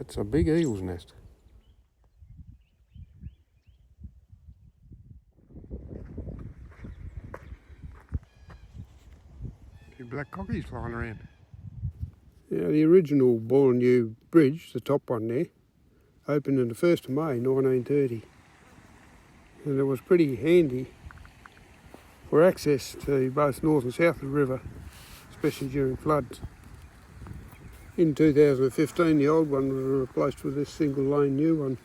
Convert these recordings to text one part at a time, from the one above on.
It's a big eagle's nest. A few black cockies flying around. Now the original Ballinyoo Bridge, the top one there, opened on the 1st of May 1930. And it was pretty handy for access to both north and south of the river, especially during floods. In 2015 the old one was replaced with this single lane new one.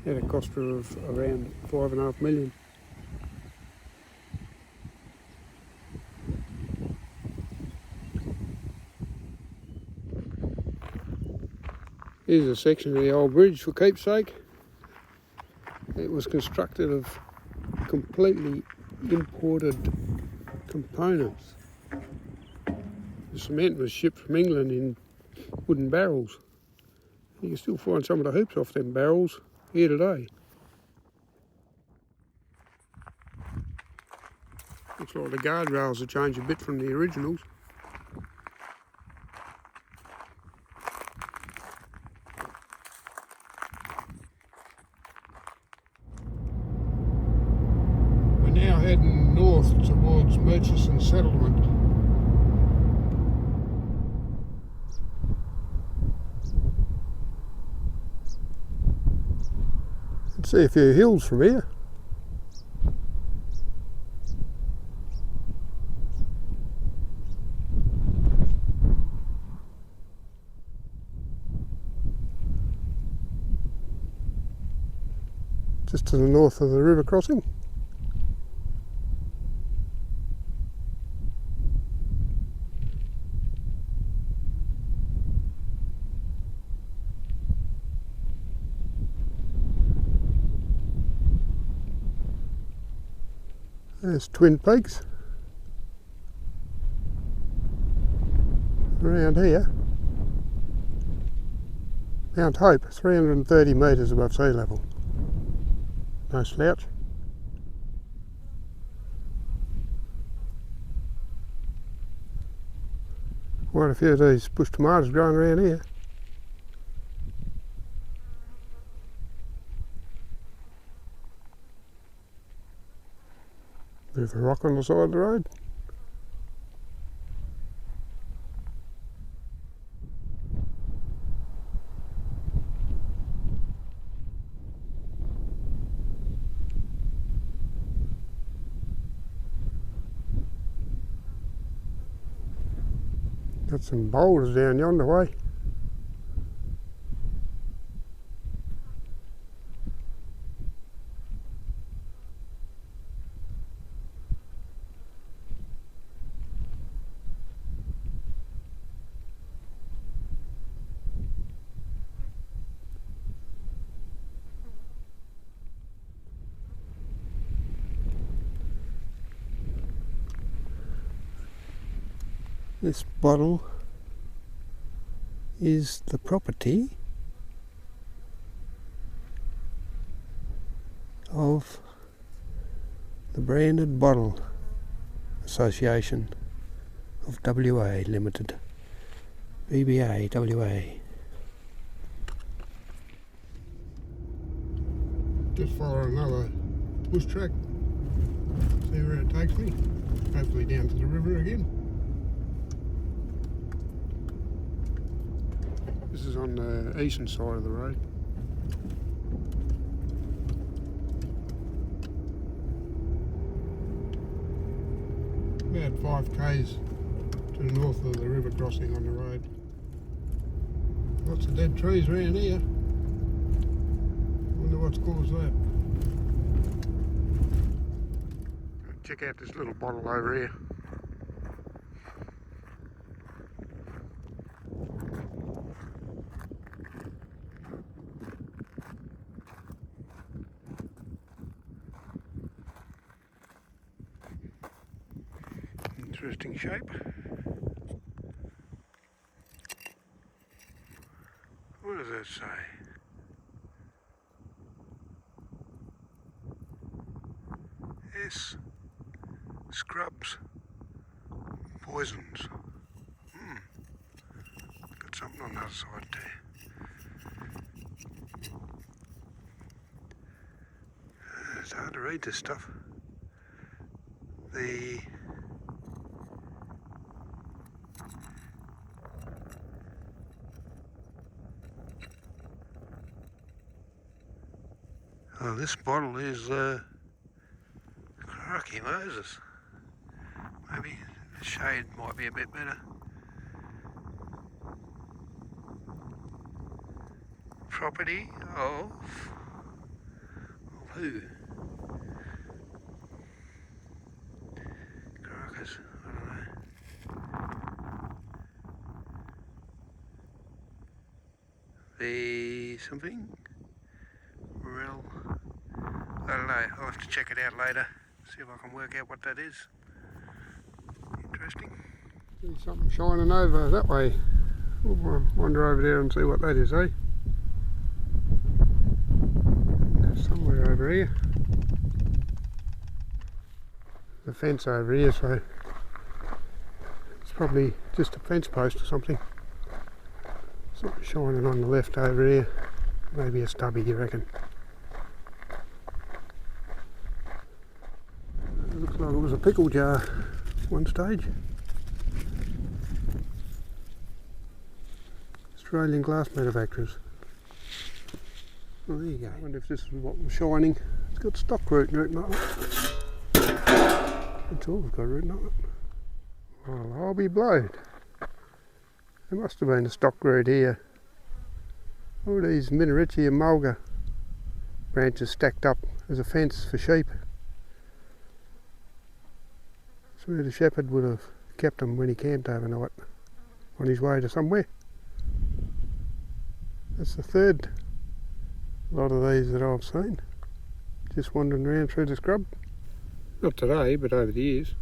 Had a cost of around $5.5 million. Here's a section of the old bridge for keepsake. It was constructed of completely imported components. The cement was shipped from England in wooden barrels. You can still find some of the hoops off them barrels here today. Looks like the guardrails have changed a bit from the originals. We're now heading north towards Murchison settlement. Let's see a few hills from here. Just to the north of the river crossing. There's Twin Peaks. Around here, Mount Hope, 330 metres above sea level. No slouch. Quite a few of these bush tomatoes growing around here. Bit of a rock on the side of the road. Got some boulders down yonder way. This bottle is the property of the Branded Bottle Association of WA Limited, BBA WA. Just follow another bush track, see where it takes me, hopefully down to the river again. This is on the eastern side of the road. About 5 k's to the north of the river crossing on the road. Lots of dead trees around here. Wonder what's caused that. Check out this little bottle over here. Interesting shape. What does that say? S. Scrubs. Poisons. Got something on the other side too. It's hard to read this stuff. Oh, this bottle is Cracky Moses. Maybe the shade might be a bit better. Property of who? Caracas, I don't know. The something? Real, I don't know, I'll have to check it out later, see if I can work out what that is. Interesting. There's something shining over that way. We'll wander over there and see what that is, eh? Somewhere over here. The fence over here, so it's probably just a fence post or something. Something shining on the left over here. Maybe a stubby, you reckon? It looks like it was a pickle jar one stage. Australian glass manufacturers. Well, there you go. I wonder if this is what was shining. It's got stock root rooting up it. That's all it's got rooting up it. Well, I'll be blowed. There must have been a stock root here. All these Minarichi and Mulga branches stacked up as a fence for sheep. That's where the shepherd would have kept them when he camped overnight on his way to somewhere. That's the third lot of these that I've seen, just wandering around through the scrub. Not today, but over the years.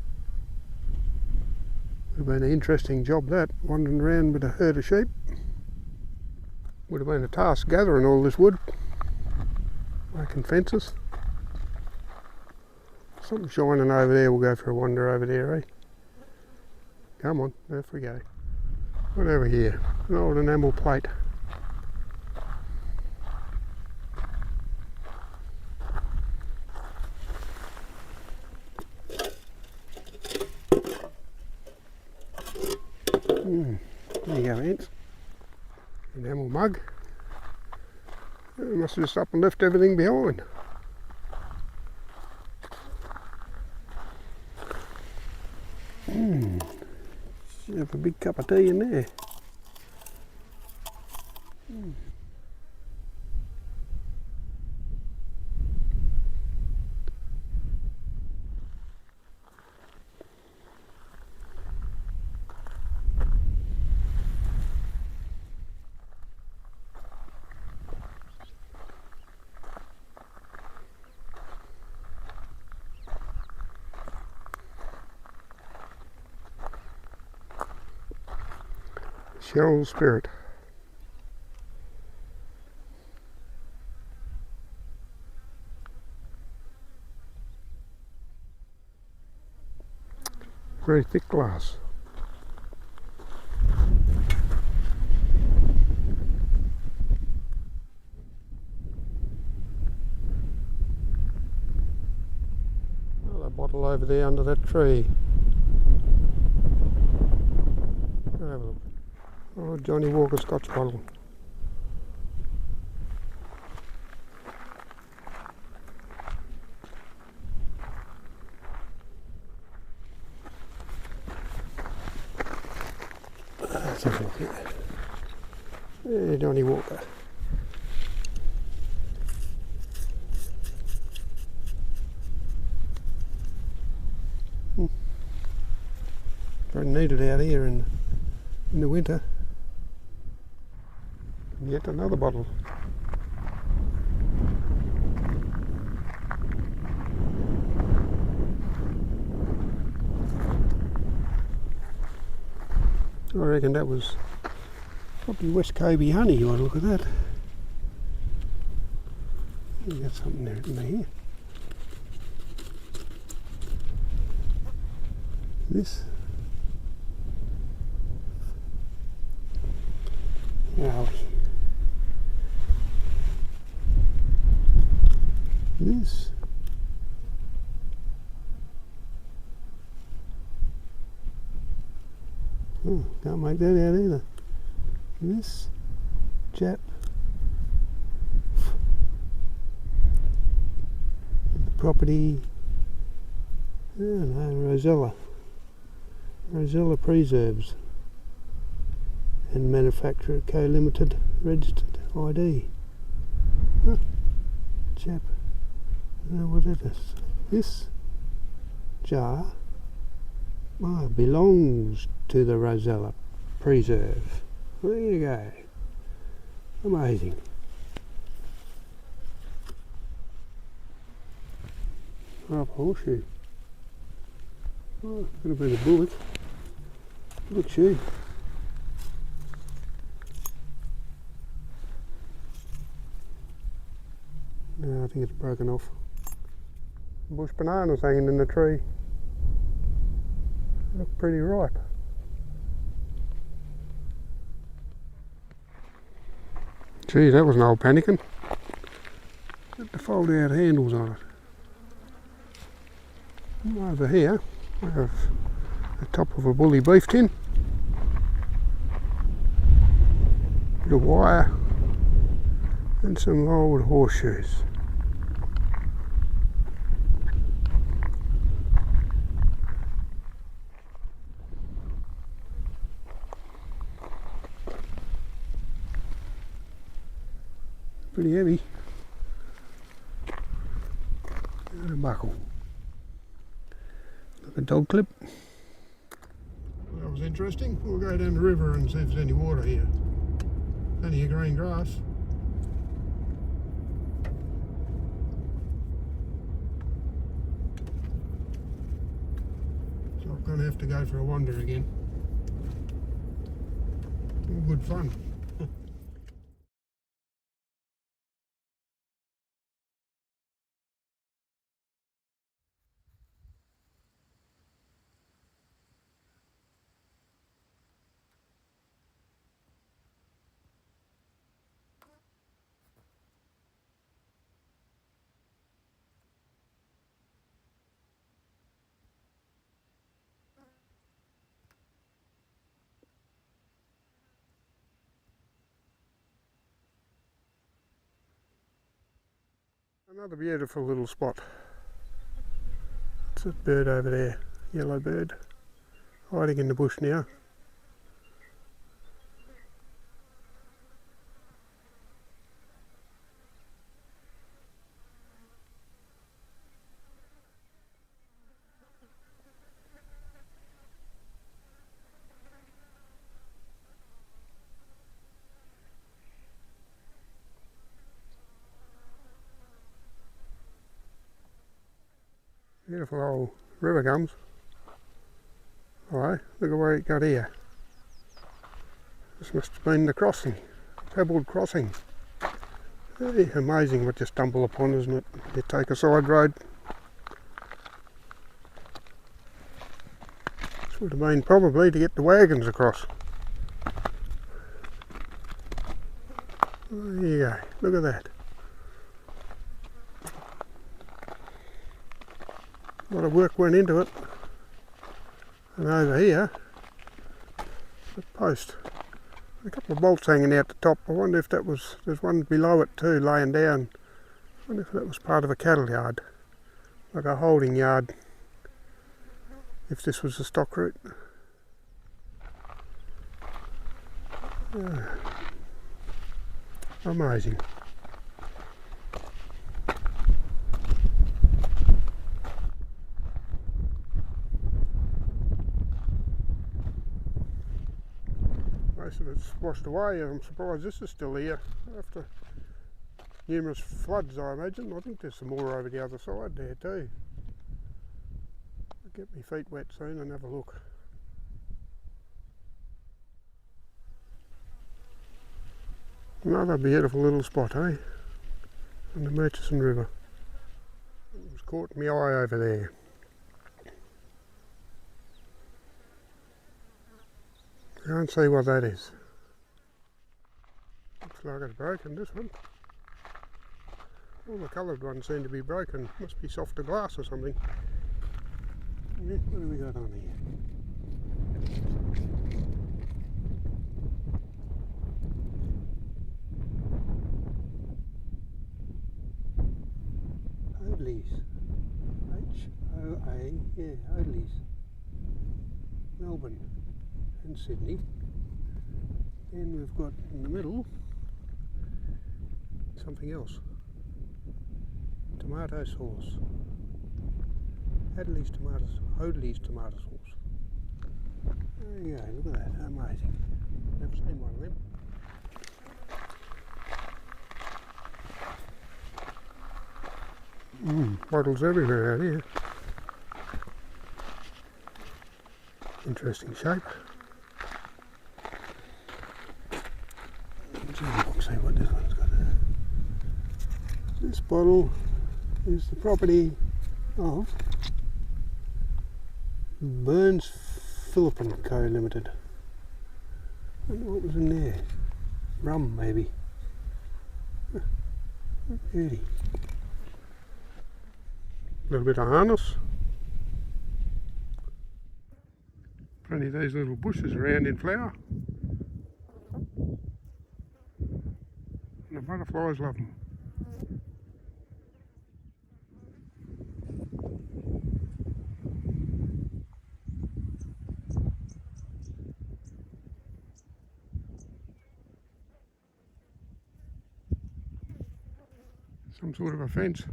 Would have been an interesting job that, wandering around with a herd of sheep. Would have been a task gathering all this wood, making fences. Something shining over there, we'll go for a wander over there, eh? Come on, off we go. What over here? An old enamel plate. There you go, ants. Enamel mug. They must have just up and left everything behind. Should have a big cup of tea in there. Cheryl Spirit. Very thick glass. Another bottle over there under that tree. Have a look. Oh, Johnny Walker Scotch bottle. Let's have a look at that. Yeah, Johnny Walker. Very needed out here in the winter. And yet another bottle. I reckon that was probably West Kobe honey. You want to look at that? You got something there in here. Now, this can't make that out either. This chap, the property, Rosella Preserves and Manufacturer Co Limited registered ID. Chap, I don't know what it is. This jar belongs to the Rosella Preserve. There you go. Amazing. Half horseshoe. Oh, could have been a bullet. Good shoe. No, I think it's broken off. Bush bananas hanging in the tree. Look pretty ripe. Gee, that was an old pannikin. Got the fold out handles on it. Over here we have the top of a bully beef tin. Bit of wire and some old horseshoes. Pretty heavy. And a buckle. Like a dog clip. Well, that was interesting. We'll go down the river and see if there's any water here. Plenty of green grass. So I'm going to have to go for a wander again. All good fun. Another beautiful little spot. It's that bird over there, yellow bird, hiding in the bush now. Beautiful old river gums. Alright, look at where it got here. This must have been the crossing, pebbled crossing. Hey, amazing what you stumble upon, isn't it? You take a side road. This would have been probably to get the wagons across. There you go, look at that. A lot of work went into it. And over here, the post. A couple of bolts hanging out the top. I wonder if that was, there's one below it too, laying down. I wonder if that was part of a cattle yard. Like a holding yard. If this was a stock route. Amazing. Most of it's washed away. I'm surprised this is still here after numerous floods, I imagine. I think there's some more over the other side there too. I'll get my feet wet soon and have a look. Another beautiful little spot, eh? On the Murchison River. It was caught my eye over there. I can't see what that is. like it's broken, this one. All the coloured ones seem to be broken. Must be softer glass or something. Yeah, what have we got on here? Hoadleys. H-O-A, yeah, Hoadleys. Melbourne and Sydney. Then we've got in the middle something else. Tomato sauce. Hoadleys tomato sauce. There you go, look at that, amazing. Never seen one of them. Bottles everywhere out here. Interesting shape. Let's see what this one's got. This bottle is the property of Burns Phillip & Co Limited. I wonder what was in there. Rum maybe. Beauty. A little bit of harness. Plenty of these little bushes around in flower. And the butterflies love them. Some sort of a fence.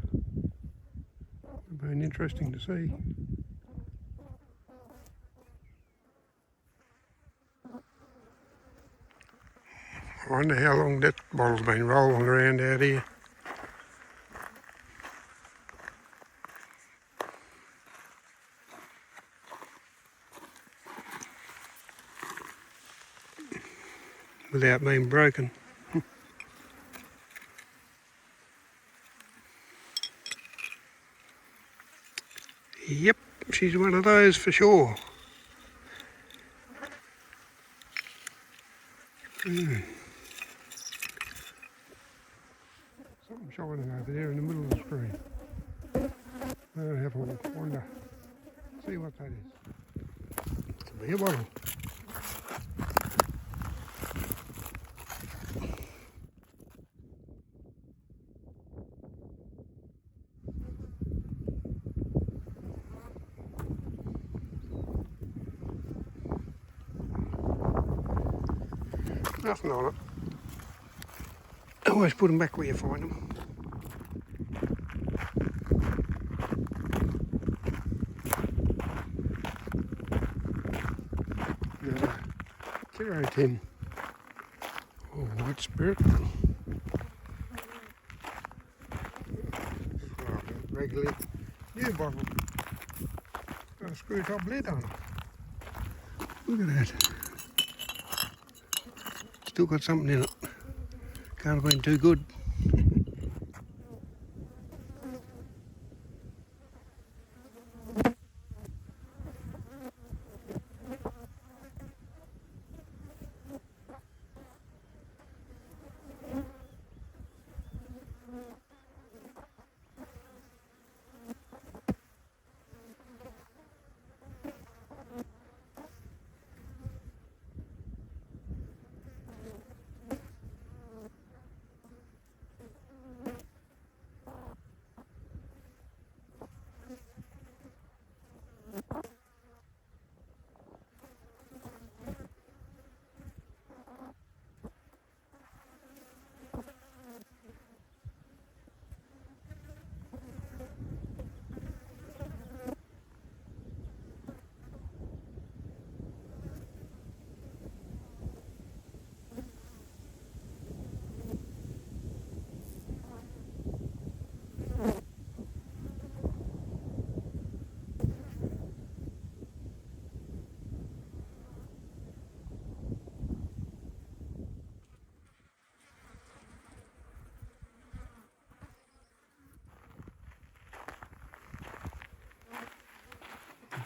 It'll be interesting to see. I wonder how long that bottle's been rolling around out here. Without being broken. Yep, she's one of those for sure. Something shining over there in the middle of the screen. I'll have a wander. See what that is. It's a beer bottle. Nothing on it. Always put them back where you find them. There's a Kiro tin. Oh, white spirit. Oh, regularly new bottle. Got a screw top lid on it. Look at that. Still got something in it. Can't have been too good.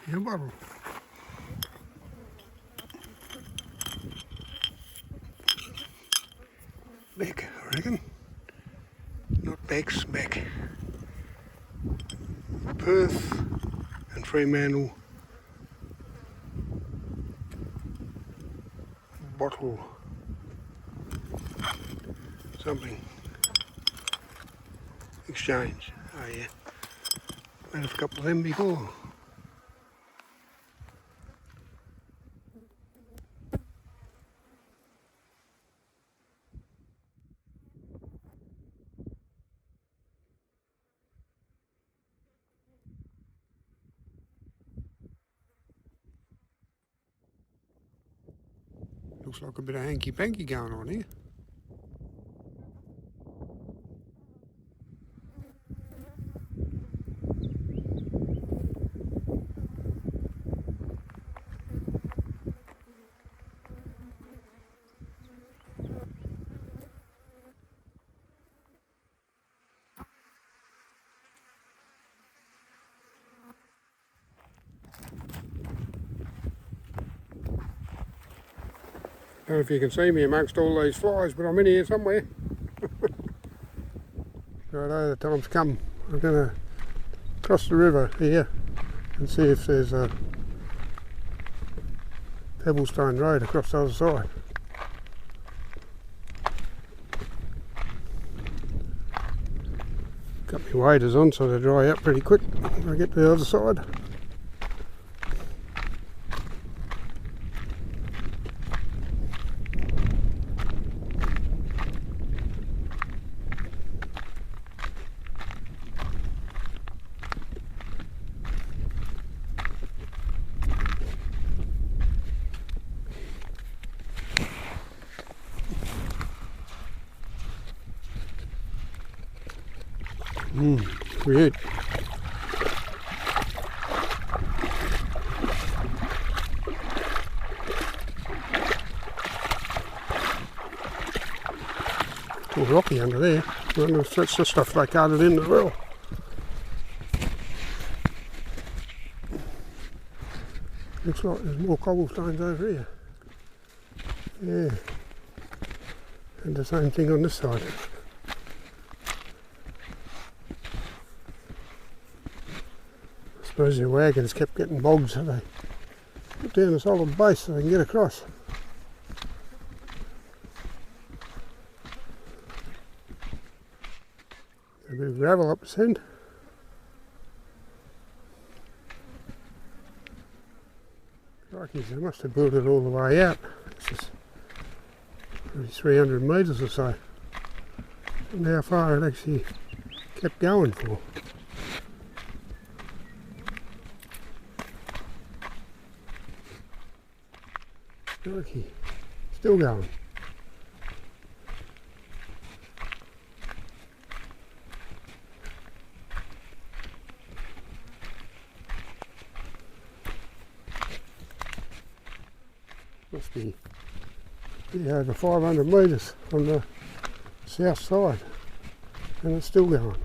Beer bottle. Beck, I reckon. Not Beck's, Beck. Perth and Fremantle bottle something exchange. Oh yeah, made a couple of them before. Looks like a bit of hanky-panky going on here. I don't know if you can see me amongst all these flies, but I'm in here somewhere. Righto, the time's come. I'm going to cross the river here and see if there's a pebblestone road across the other side. Got my waders on so they dry out pretty quick when I get to the other side. Weird. It's all rocky under there. I wonder if that's the stuff they carted in as well. Looks like there's more cobblestones over here. Yeah. And the same thing on this side. I suppose the wagons kept getting bogged, so they put down a solid base so they can get across. A bit of gravel up this end. Crikey, they must have built it all the way out. This is probably 300 metres or so. I wonder how far it actually kept going for. Crikey, still going. Must be over 500 metres on the south side, and it's still going.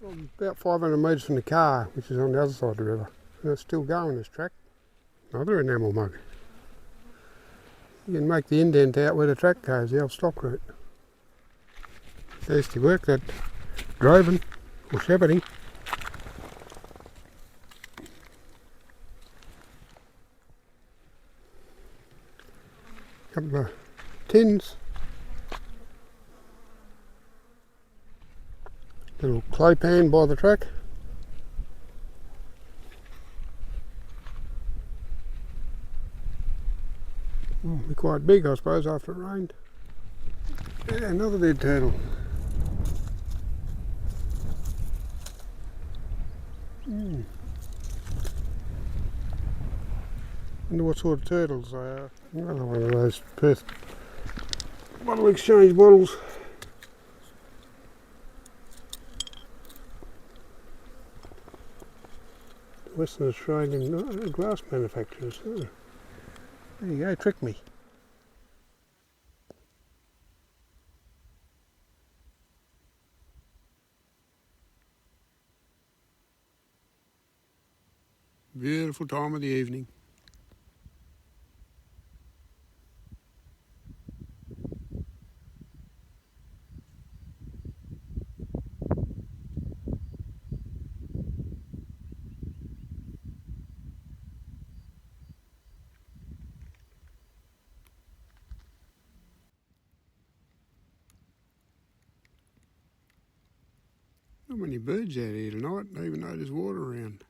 I'm about 500 metres from the car, which is on the other side of the river, and it's still going, this track. Another enamel mug. You can make the indent out where the track goes, the old stock route. They used to work that droving or shepherding. Couple of tins. Little clay pan by the track. Be quite big, I suppose, after it rained. Yeah, another dead turtle. Wonder what sort of turtles they are. Another one of those Perth bottle exchange bottles. Western Australian glass manufacturers. Oh. There you go, trick me. Beautiful time of the evening. Not many birds out here tonight, even though there's water around.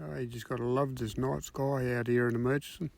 Oh, you just got to love this night sky out here in the Murchison.